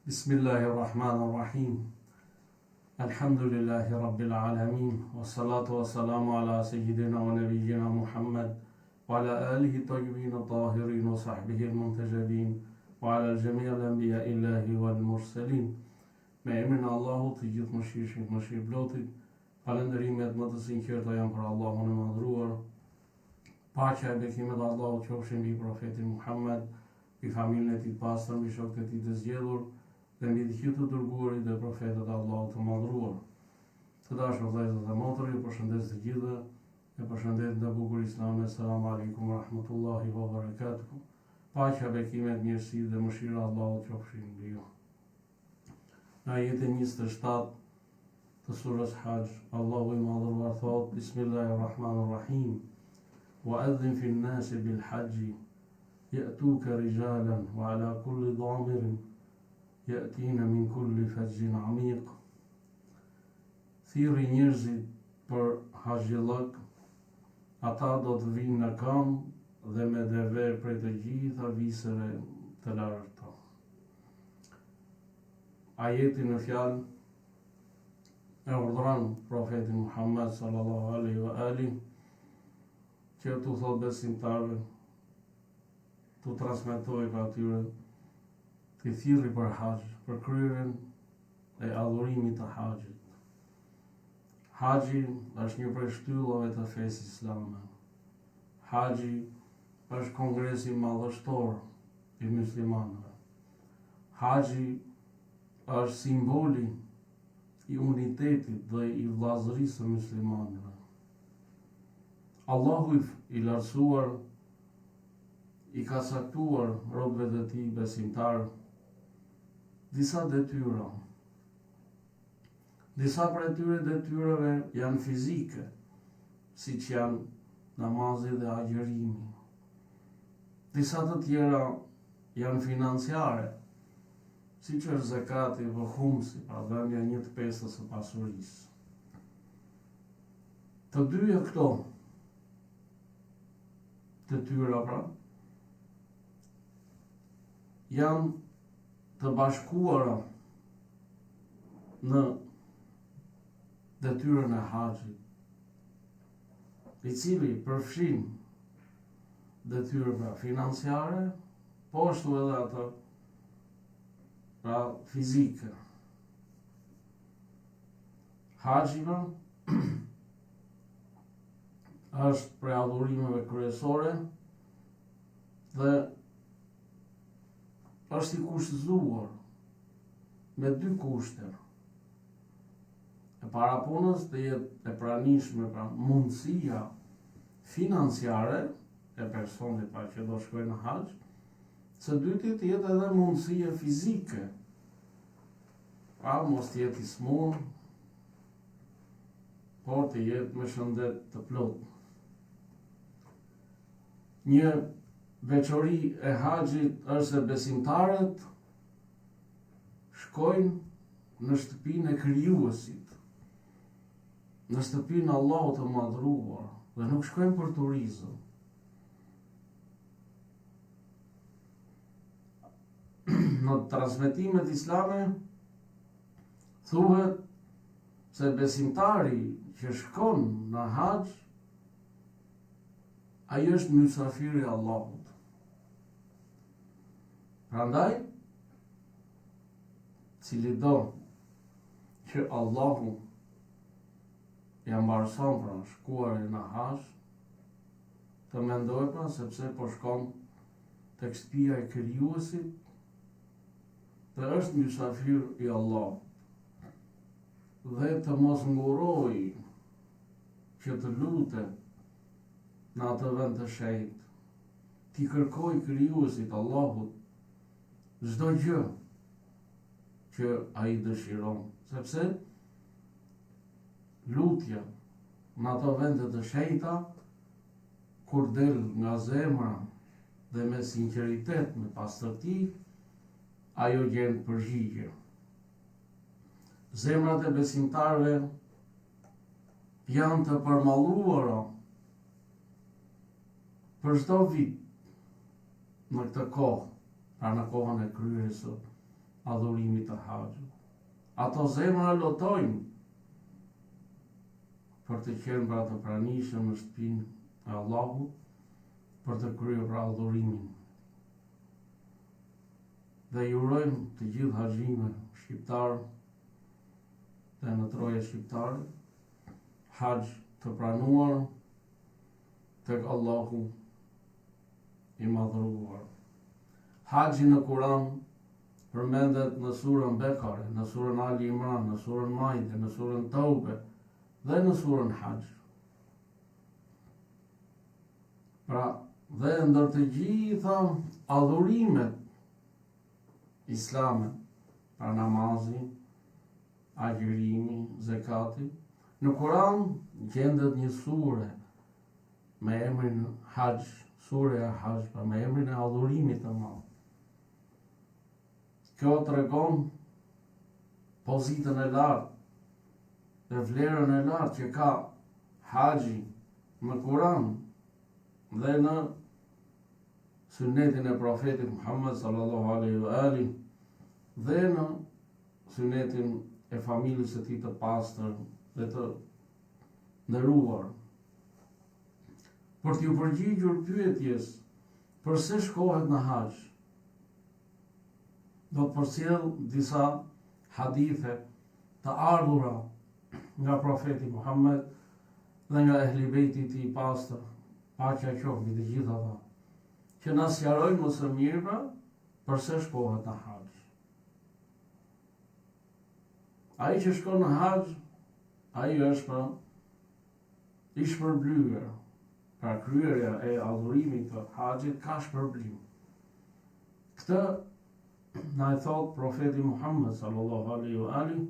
Bismillahirrahmanirrahim. Alhamdulillahi Rabbil Alamin. Wa salatu wa salamu ala sayyidina wa nabiyyina Muhammad wa ala alihi tayyibin tahirin wa sahbihi al-muntajabin wa ala al-jami' al-anbiya illahi wal mursalin. Me emrin e Allahut, të gjithë mëshirshëm, mëshirëplotit, falënderimet më të sinqerta janë për Allahun e madhruar. Paqja e bekimet e Allahut qofshin mbi profetin Muhammad, mbi familjen e tij të pastër, mbi shokët e tij të zgjedhur dhe mbi të gjithë të dërguarit dhe profetët e Allahut të madhruar. Të dashur vëllezër dhe motra, ju përshëndes të gjithëve, e përshëndet në bukur islame. Selam aleikum wa rahmatullahi wa barakatuh. Paqja, bekimet, mirësia dhe mëshira e Allahut qofshin mbi ju. Në ajetin 27 të surës Hajj, Allahu i madhruar thot: Bismillahirrahmanirrahim. Wa adhin fi an-nasi bil hajji ya'tuka rijalan wa ala kulli dhamirin ya'tina min kulli fajjin amiq. Thirrni njerëzit për haxhillak, ata do të vinë në këmbë dhe me dever prej të gjitha viseve të larta. Ajeti në fjalë e urdhëron profetin Muhammad sallallahu alaihi wa alihi që të thot besimtarëve, të transmetoj për atyre, të thirrë për haxh, për kryerjen e adhurimit të haxhit. Haxhi është një prej shtyllave të fesë islame. Haxhi është kongresi madhështor i muslimanëve. Haxhi është simboli i unitetit dhe i vllazërisë së muslimanëve. Allahu i lartësuar i ka saktuar robëve të tij besimtar disa detyra. Disa prej tyre detyrave janë fizike, siç janë namazi dhe agjërimi. Disa të tjera janë financiare, siç është zakati dhe khumsi, pra dhënia 1/5 së pasurisë. Të dyja këto detyra pra janë të bashkuara në detyrën e haxhit, i cili përfshin detyrë pra financiare, po ashtu edhe ato pra fizike. Haxhi është prej adhurimeve kryesore dhe është i kushtëzuar me 2 kushte. E para punës të jetë e pranishme pra mundësia financiare e personit pra që do shkojë në haxh, së dyti të jetë edhe mundësia fizike, pra mos të jetë i smur, por të jetë me shëndet të plotë. Një veçori e haxhit është se besimtarët shkojnë në shtëpinë e krijuesit, në shtëpinë e Allahut të madhruar, dhe nuk shkojnë për turizëm. Në transmetimet islame thuhet se besimtari që shkon në haxh, ai është mysafiri i Allahut. Prandaj, cili do që Allahu ja mbarëson pra shkuarin në haxh, të mendoj pra sepse po shkon tek shtëpia e krijuesit dhe është mysafir i Allahut. Dhe të mos nguroj që të lutet në atë vend të shenjtë, ti kërkoj krijuesit Allahut çdo gjë që ai dëshiron, sepse lutja në ato vende të shenjta, kur del nga zemra dhe me sinqeritet, me pastërti, ajo gjen përgjigje. Zemrat e besimtarëve janë të përmalluara për çdo vit në këtë kohë, pra në kohën e kryerjes së adhurimit të haxhit. Ato zemra lotojnë për të qenë pra të pranishëm në shtëpinë e Allahut, për të kryer pra adhurimin. Dhe ju urojmë të gjithë haxhive shqiptar dhe në troje shqiptare haxh të pranuar tek Allahu i madhëruar. Haxhi në Kur'an përmendet në surën Bekare, në surën Ali Imran, në surën Maide, në surën Taube dhe në surën Hajj. Pra, dhe ndër të gjitha adhurimet islame, pra namazi, agjërimi, zekati, në Kur'an gjendet një sure me emrin Hajj, sure e Hajj, pra me emrin e adhurimit të madh. Kjo tregon pozitën e lartë dhe vlerën e lartë që ka haxhi në Kur'an dhe në sunetin e profetit Muhammed sallallahu alaihi wa ali dhe në sunetin e familjes së tij të pastër dhe të nderuar. Për t'ju përgjigjur pyetjes pse shkohet në haxh, do të përcjell disa hadithe të ardhura nga profeti Muhammed dhe nga ehli bejti i tij i pastër, paqja qoftë mbi të gjithë ata, që na sqarojnë më së miri pra pse shkohet në haxh. Ai që shkon në haxh, ai është pra i shpërblyer. Pra kryerja e adhurimit të haxhit ka shpërblim. Këtë na e thot profeti Muhammed sallallahu alaihi wa ali,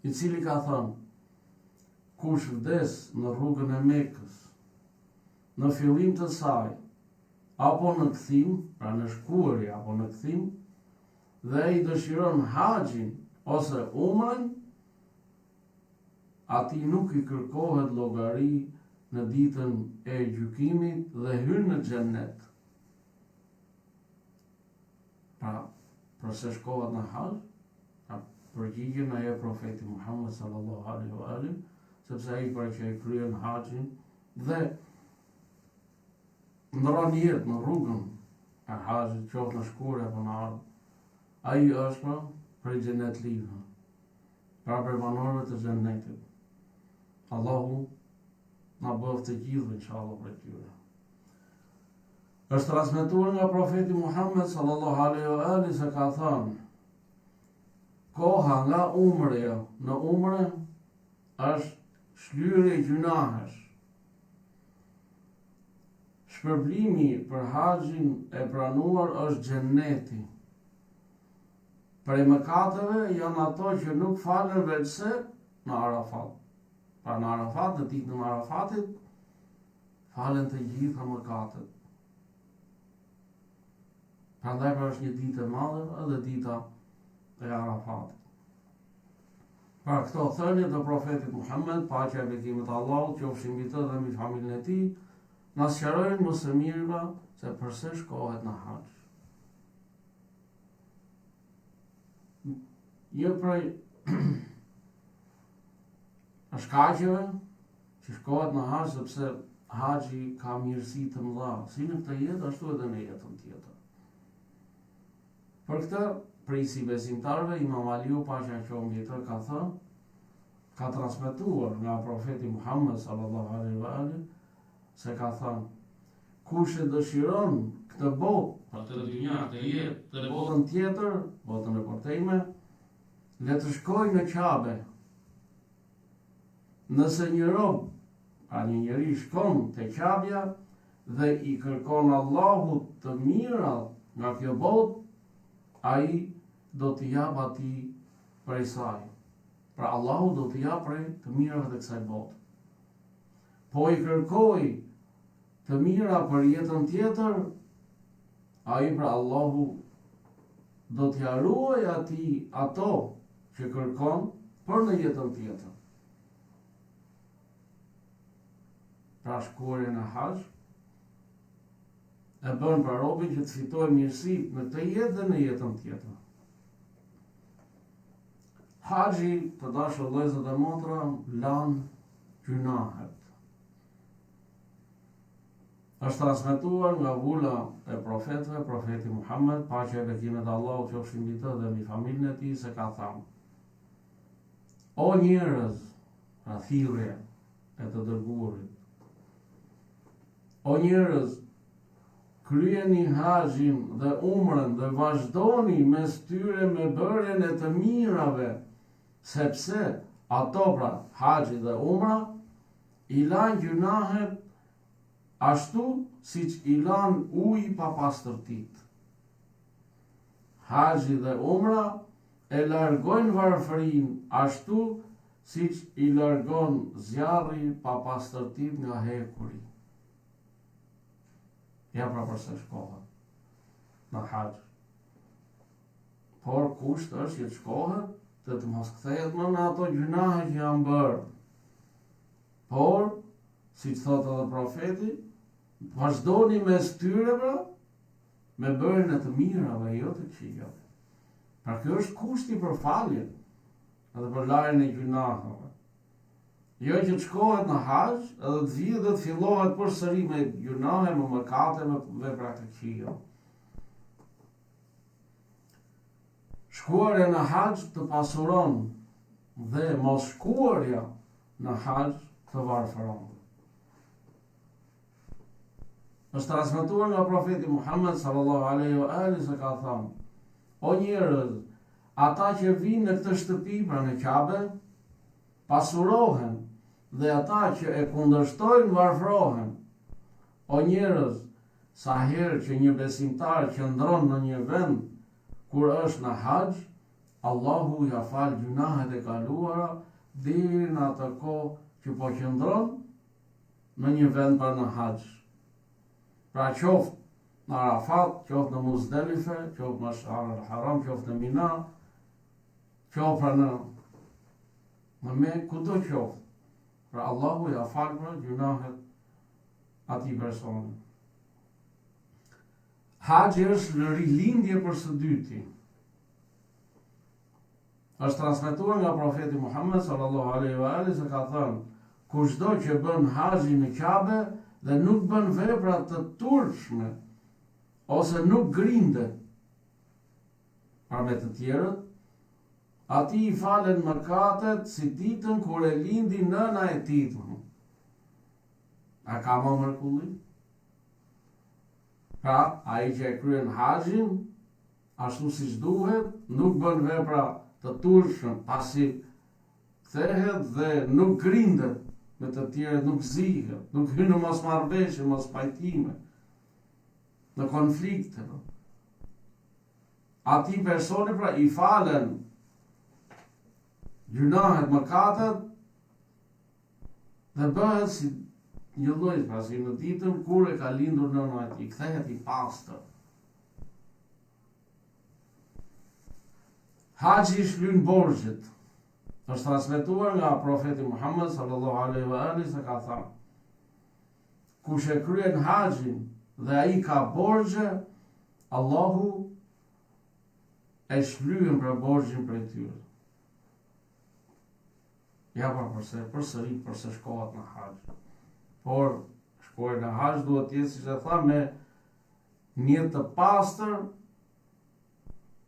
i cili ka thënë: kush vdes në rrugën e Mekës, në fillim të saj, apo në kthim, pra në shkuarje apo në kthim, dhe i dëshiron haxhin ose umrën, atij nuk i kërkohet llogari në ditën e gjykimit dhe hyn në xhennet. Pra, përse shkohet në haxh? Përgjigjen e profeti Muhammed sallallahu alaihi wa ali, sepse ai pra që e kryen haxhin dhe ndron jetë në rrugën e haxhit, qoftë në shkurë apo në ardhmë, ai është pra prej xhenetlikëve, pra prej banorëve të xhennetit. Allahu na bëf të gjithë inshallah për tyre. Është transmetuar nga profeti Muhammed sallallahu alaihi wa ali se ka thënë: koha nga umrja në umre është shlyerje gjunahesh. Shpërblimi për haxhin e pranuar është xhenneti. Prej mëkateve janë ato që nuk falen veçse në Arafat. Pra në Arafat, në ditën e Arafatit, falen të gjitha mëkatet. Prandaj pra është një ditë e madhe edhe dita e Arafatit. Pra këto thënie të profetit Muhammed, paqja e bekimet e Allahut qofshin mbi të dhe mbi familjen e tij, na sqarojnë më së miri se pse shkohet në haxh. Një prej shkaqeve që shkohet në haxh sepse haxhi ka mirësi të mëdha, si në këtë jetë ashtu edhe në jetën tjetër. Për këtë, prisi besimtarëve, Imam Aliu paqja qoftë mbi të ka thënë, ka transmetuar nga profeti Muhammed sallallahu alaihi wa ali, se ka thënë: kush e dëshiron këtë botë, këtë dynja, këtë jetë, të botën tjetër, botën e përtejme, le të shkojë në Kabe. Nëse një rob, a një njeri shkon te Kabja dhe i kërkon Allahut të mirat nga kjo botë, ai do t'i jap atij prej saj. Pra Allahu do t'i jap prej të mirave të kësaj bote. Po i kërkoj të mira për jetën tjetër, ai pra Allahu do t'ia ruaj atij ato që kërkon për në jetën tjetër. Pra shkuarja në haxh e bën për robin që të fitojë mirësi në këtë jetë dhe në jetën tjetër. Haxhi, të dashur vëllezër dhe motra, lan gjunahet. Është transmetuar nga vula e profetëve, profeti Muhammed, paqja e bekimet e Allahut qofshin mbi të dhe mbi familjen e tij, se ka thënë: O njerëz, pra thirrje e të dërguarit, o njerëz, kryeni haxhin dhe umrën dhe vazhdoni mes tyre me bërjen e të mirave, sepse ato, pra haxhi dhe umra, i lan gjunahet ashtu siç i lan uji pa pastërtit. Haxhi dhe umra e largojnë varfërinë ashtu siç i largon zjarri pa pastërtit nga hekuri. Ja pra përse shkohet në haxh. Por kusht është që të shkohet dhe të mos kthehet më në ato gjunahe që janë bërë. Por, si që thotë edhe profeti, vazhdoni mes tyre pra, me bërjen e të mirave, jo të këqijave. Pra kjo është kushti për faljen, edhe për larjen e gjunaheve. Jo që të shkohet në haxh, edhe të vijë dhe të fillohet përsëri me gjunahe, me mëkate, me vepra të këqija. Shkuarja në haxh të pasuron dhe mos shkuarja në haxh të varfëron. Është transmetuar nga profeti Muhammed sallallahu alaihi wa alihi se ka thënë: O njerëz, ata që vinë në këtë shtëpi, pra në Kabe, pasurohen, dhe ata që e kundërshtojnë varfërohen. O njerëz, sa herë që një besimtar qëndron në një vend kur është në haxh, Allahu ja fal gjunahet e kaluara deri në atë kohë që po qëndron në një vend për në haxh. Pra qoftë në Arafat, qoftë në Muzdelife, qoftë në Mash'ar al-Haram, qoftë në Mina, qoftë pra në Mekë, kudo qoftë. Pra Allahu ja fal pra gjunahet atij personi. Haxhi është rilindje për së dyti. Është transmetuar nga profeti Muhammed sallallahu alaihi wa alihi se ka thënë: kushdo që bën haxhin në Kabe dhe nuk bën vepra të turpshme ose nuk grindet pra me të tjerët, atij i falen mëkatet si ditën kur e lindi nëna e tij. A ka më mrekulli? Pra, ai që e kryen haxhin ashtu siç duhet, nuk bën vepra të turpshme, pasi kthehet dhe nuk grindet me të tjerët, nuk zihet, nuk hyn në mosmarrveshje, mos pajtime, në konflikte. Atij personi pra i falen gjunahet, mëkatet dhe bëhet si një lloj, pra si në ditën kur e ka lindur nëna e tij, kthehet i pastër. Haxhi shlyn borxhet. Është transmetuar nga profeti Muhammed sallallahu alaihi wa alihi se ka thënë: kush e kryen haxhin dhe ai ka borxhe, Allahu e shlyen për borxhin prej tyre. Ja pra përsëri shkohet në haxh. Por shkuar në haxh duhet të jetë, siç e tha, me një të pastër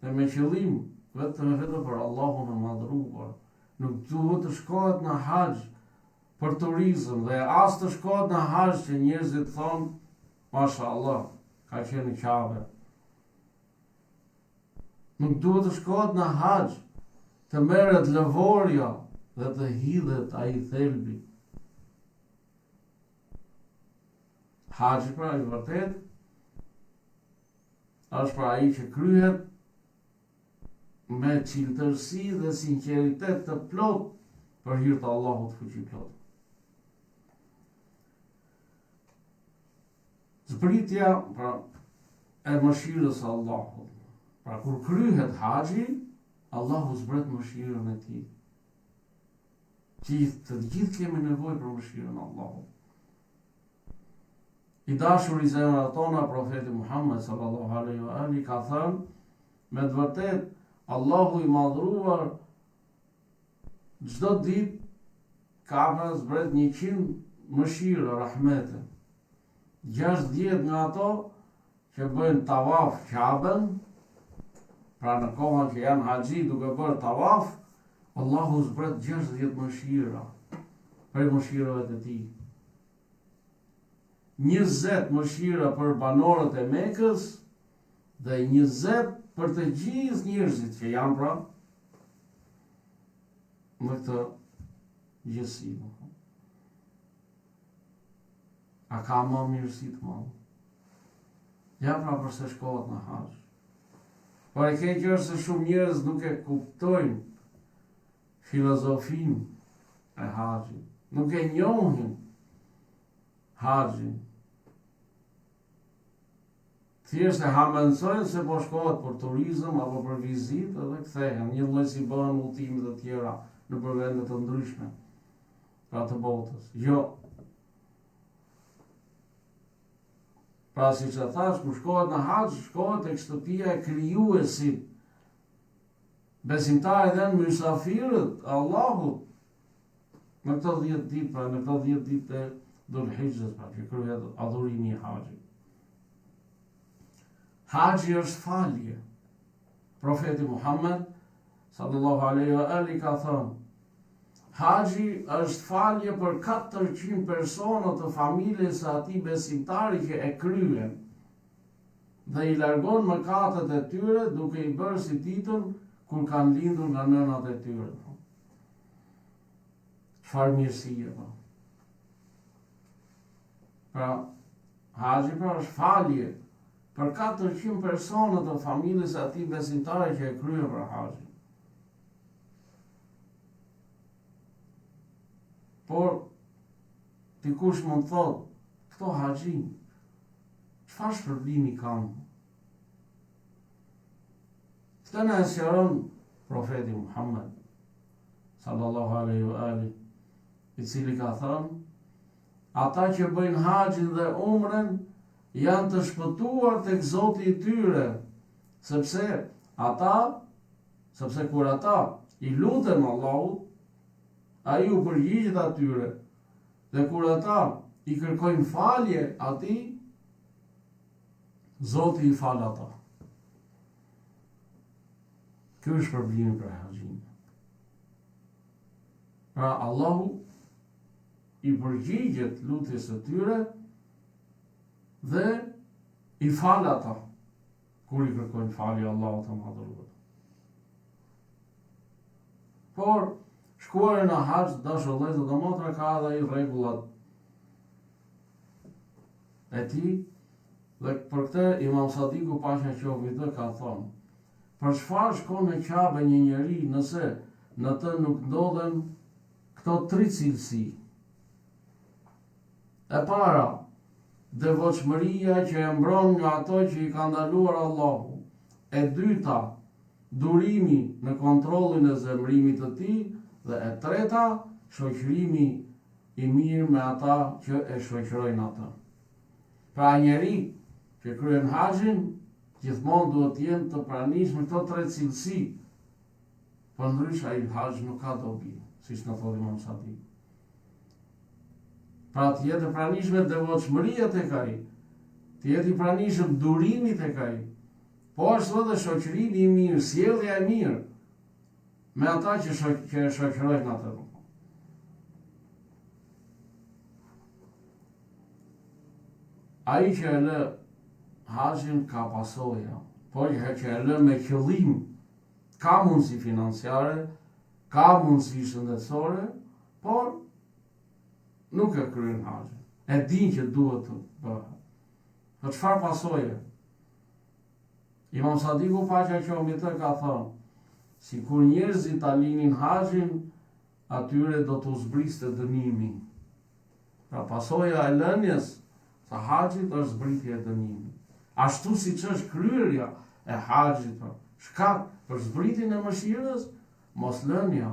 dhe me qëllim vetëm për Allahun e madhruar. Nuk duhet të shkohet në haxh për turizëm dhe as të shkohet në haxh që njerëzit thonë, mashallah, ka qenë në Kabe. Nuk duhet të shkohet në haxh të merret lëvorja dhe të hidhet ai thelbi. Haxhi pra i vërtet është pra ai që kryhet me qiltërsi dhe sinqeritet të plot për hir të Allahut fuqiplot. Zbritja pra e mëshirës së Allahut. Pra kur kryhet haxhi, Allahu zbret mëshirën e tij. Të gjithë kemi nevojë për mëshirën e Allahut. I dashur i zemrat tona, profeti Muhammed sallallahu alaihi wa alihi ka thënë: me të vërtet Allahu i madhruar çdo ditë Kaaba zbret 100 mëshira, rahmete. 60 nga ato që bëjnë tavaf Kaabën, pra në kohën që janë haxhi duke bërë tavaf, Allahu zbret 60 mëshira për mëshirave të tij. 20 mëshira për banorët e Mekës dhe 20 për të gjithë njerëzit që janë pra në këtë gjësi. A ka më mirësi të madhe? Ja pra përse shkohet në haxh. Por e keq është se shumë njerëz nuk e kuptojnë filozofinë e haxhit, nuk e njohin haxhin. Thjesht e hamendësojnë se po shkohet për turizëm apo për vizitë dhe kthehen, një lloj si bëhen udhëtimet e tjera në vende të ndryshme pra të botës. Jo. Pra si që thash, kur shkohet në haxh, shkohet tek shtëpia e krijuesit. Besimtarët janë mysafirët e Allahut në këto 10 ditë, pra në këto 10 ditë të Dhul-Hijjës, pra që kryhet adhurimi i haxhit. Haxhi është falje. Profeti Muhammed sallallahu alaihi wa ali ka thënë: haxhi është falje për 400 persona të familjes së atij besimtari që e kryen dhe i largon mëkatet e tyre duke i bërë si ditën kur kanë lindur nga nënat e tyre. Çfarë mirësie po. Pra, haxhi pra është falje për 400 persona të familjes së atij besimtari që e kryen për haxhin. Por, dikush mund të thotë, këto haxhin, çfarë shpërblimi kanë? Këtë na sqaron profeti Muhammed sallallahu alaihi wa ali, i cili ka thënë: ata që bëjnë haxhin dhe umren janë të shpëtuar tek Zoti i tyre, sepse kur ata i luten Allahut, ai u përgjigjet atyre, dhe kur ata i kërkojnë falje atij, Zoti i fal ata. Ky është problemi për haxhin. Pra Allahu i përgjigjet lutjes së tyre dhe i fal ata kur i kërkojnë falje Allahut të madhëruar. Por shkuar në haxh, dashur vëllezër dhe motra, ka edhe ai rregullat e tij, dhe për këtë Imam Sadiku paqja qoftë mbi të ka thonë: për çfarë shkon në Kabe një njeri nëse në të nuk ndodhen këto 3 cilësi? E para, devotshmëria që e mbron nga ato që i ka ndaluar Allahu. E dyta, durimi në kontrollin e zemrimit të tij. Dhe e treta, shoqërimi i mirë me ata që e shoqërojnë ata. Pra njeri që kryen haxhin, gjithmonë duhet të jenë të pranishëm këto 3 cilësi. Për ndryshe ai haxhi nuk ka dobi, siç na thotë Imam Sadiku. Pra të jetë pranishme devotshmëria tek ai, të jetë i pranishëm durimi tek ai, po ashtu edhe shoqërimi i mirë, sjellja e mirë me ata që shoqërojnë atë. Ai që e lë haxhin ka pasoja, por që e lë me qëllim, ka mundësi financiare, ka mundësi shëndetësore, por nuk e kryen haxhin. E din që duhet të bëhet. Për çfarë pasoje? Imam Sadiku paqja qoftë mbi të ka thënë: si kur njerëzit ta linin haxhin, atyre do t'u zbriste dënimi. Pra pasoja e lënies së haxhit është zbritja e dënimit. Ashtu siç është kryerja e haxhit, shkak për zbritjen e mëshirës, mos lënia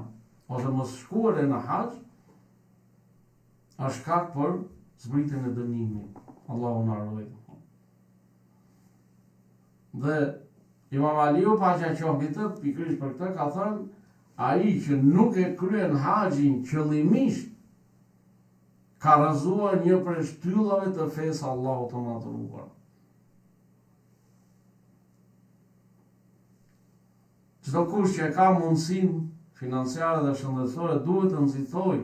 ose mos shkuarja në haxh është shkak për zbritjen e dënimit. Allahu na ruaj. Dhe Imam Aliu paqja qoftë mbi të, pikërisht për këtë ka thënë: ai që nuk e kryen haxhin qëllimisht, ka rrëzuar një prej shtyllave të fesë Allahut të madhëruar. Çdo kush që ka mundësinë financiare dhe shëndetësore duhet të nxitoj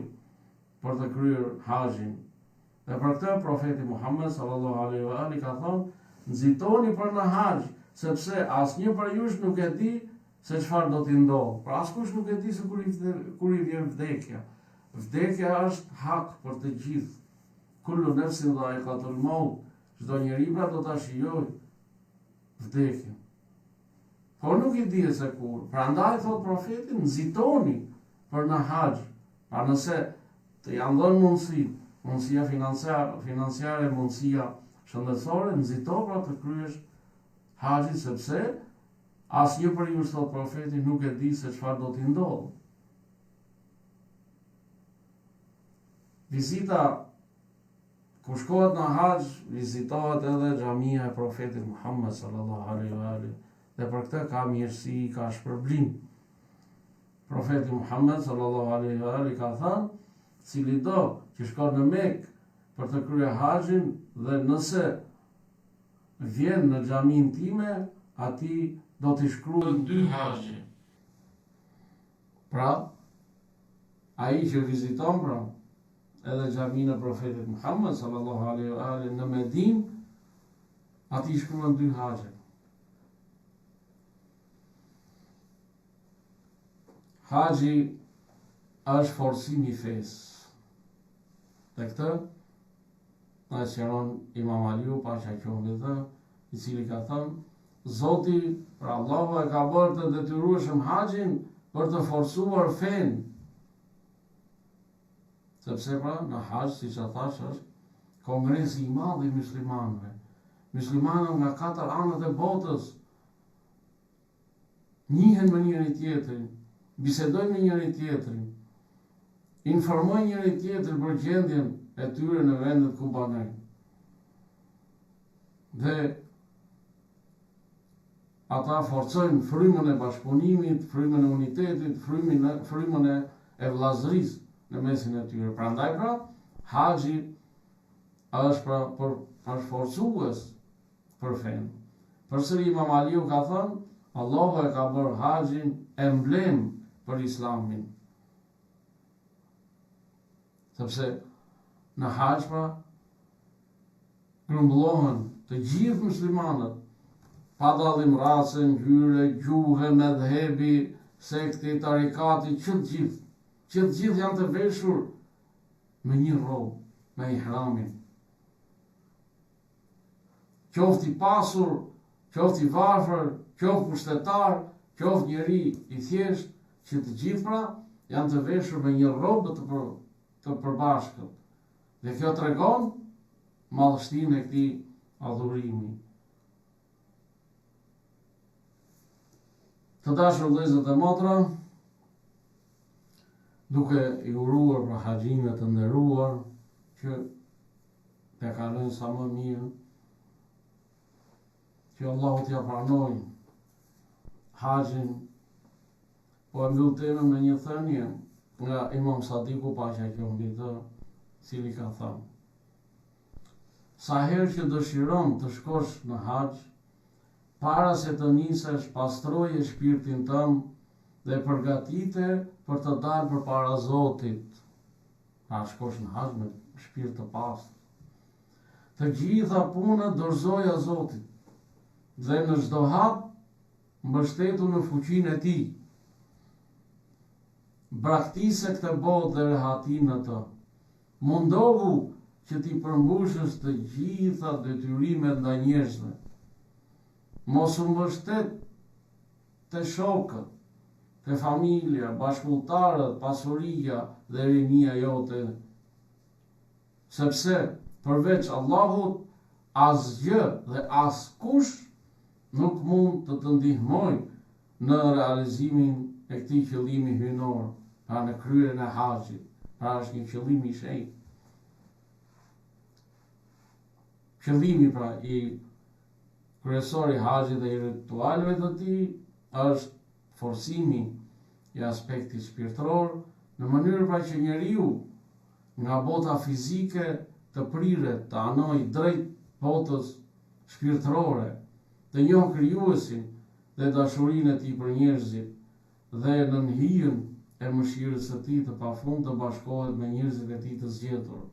për të kryer haxhin. Dhe për këtë profeti Muhammed sallallahu alaihi wa alihi ka thonë, nxitoni për në haxh, sepse asnjë prej jush nuk e di se çfarë do t'i ndodhë. Pra askush nuk e di se kur i vjen vdekja. Vdekja është hak për të gjithë. Kullu nefsin dha'iqatul maut. Çdo njeri pra do ta shijojë vdekjen. Por nuk i di se kur. Prandaj thot profeti, nxitoni për në haxh. Pra nëse të janë dhënë mundësia financiare, mundësia shëndetësore, nxito pra të kryesh haxhin, sepse asnjë për ju, thot profeti, nuk e di se çfarë do t'i ndodhë. Vizita, kur shkohet në haxh, vizitohet edhe xhamia e profetit Muhammed sallallahu alaihi wa alihi. Dhe për këtë ka mirësi, ka shpërblim. Profeti Muhammed sallallahu alaihi wa alihi ka thënë, cili do që shkon në Mekë për të kryer haxhin dhe nëse vjen në xhamin time, ati do t'i shkruajë 2 haxhe. Pra, ai që viziton pra edhe xhamin e profetit Muhammed sallallahu alaihi wa alihi në Medinë, ati shkruan 2 haxhe. Haxhi është forcimi i fesë. Dhe këtë na sqaron Imam Aliu pasha qoftë dhe i cili ka thënë, Zoti, pra Allahu e ka bërë të detyrueshëm haxhin për të forcuar fen. Sepse pra në haxh, siç e thash, është kongresi i madh i muslimanëve. Muslimanët nga 4 anët e botës njihen me njëri tjetrin, bisedojnë me njëri tjetrin, informojnë njëri tjetrin për gjendjen e tyre në vendet ku banojnë. Dhe ata forcojnë frymën e bashkëpunimit, frymën e unitetit, frymën e vllazërisë në mesin e tyre. Prandaj pra, haxhi është pra për forcues për fen. Përsëri Imam Aliu ka thënë, Allahu e ka bërë haxhin emblem për islamin. Sepse në haxh pra grumbullohen të gjithë muslimanët, pa dallim rase, ngjyre, gjuhë, medhebi, sekti, tarikati, që të gjithë janë të veshur me një rrobë, me ihramin. Qoftë i pasur, qoftë i varfër, qoftë pushtetar, qoftë njeri i thjesht, që të gjithë pra janë të veshur me një rrobë të përbashkët. Dhe kjo tregon madhështinë e këtij adhurimi. Të dashur vëllezër dhe motra, duke i uruar për haxhinët të nderuar, që të kalojnë sa më mirë, që Allahu t'ja pranojë haxhin, po e mbyll temën me një thënie nga Imam Sadiku paqja qoftë mbi të, cili ka thënë: sa herë që dëshiron të shkosh në haxh, para se të nisesh, pastroje shpirtin tënd dhe përgatite për të dalë përpara Zotit. Pa shkosh në haxh me shpirt të pastër. Të gjitha punët dorëzoja Zotit dhe në çdo hap mbështetu në fuqinë e Tij. Braktise këtë botë dhe rehatin në të. Mundohu që ti përmbushës të gjitha detyrimet ndaj njerëzve. Mos u mbështet te shokët, te familja, bashkëpunëtarët, pasuria dhe rinia jote. Sepse përveç Allahut, asgjë dhe askush nuk mund të të ndihmojë në realizimin e këtij qëllimi hyjnor, pra në kryerjen e haxhit. Pra është një qëllim i shenjtë. Qëllimi pra i kryesor i haxhit dhe i ritualeve të tij është forcimi i aspektit shpirtëror, në mënyrë pra që njeriu nga bota fizike të priret, të anoj drejt botës shpirtërore, të njohë krijuesin dhe dashurinë e tij për njerëzit, dhe në hijen e mëshirës së tij të pafund të bashkohet me njerëzit e tij të zgjetur.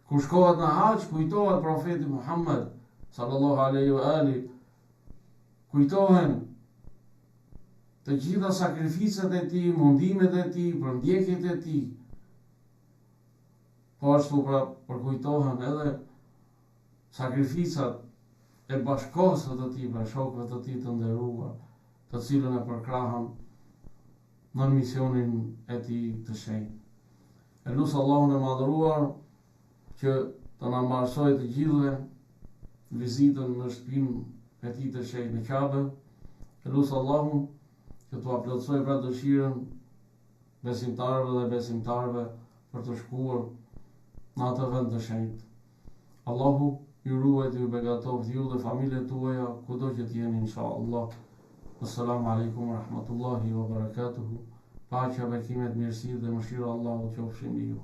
Kur shkohet në hax, kujtohet profeti Muhammed sallallahu alaihi wa ali, kujtohen të gjitha sakrificat e tij, mundimet e tij, përndjekjet e tij. Po ashtu pra përkujtohen edhe sakrificat e bashkosët të tij, pra shokëve të tij të nderuar, të cilën e përkrahën në misionin e tij të shenjtë. E lusë Allahun e madhëruar që të na mbarësoj të gjithëve vizitën në shtëpinë e tij të shenjtë në Kabe. E lusë Allahun që t'u plotësoj pra dëshirën besimtarëve dhe besimtarëve për të shkuar në atë vend të shenjtë. Allahu ju ruajt, ju begatoft ju dhe familjet tuaja kudo që t'jeni inshallah. Assalamu alaikum wa rahmatullahi wa barakatuhu. Paqja, bekimet, mirësitë dhe mëshira Allahu qofshin mbi ju.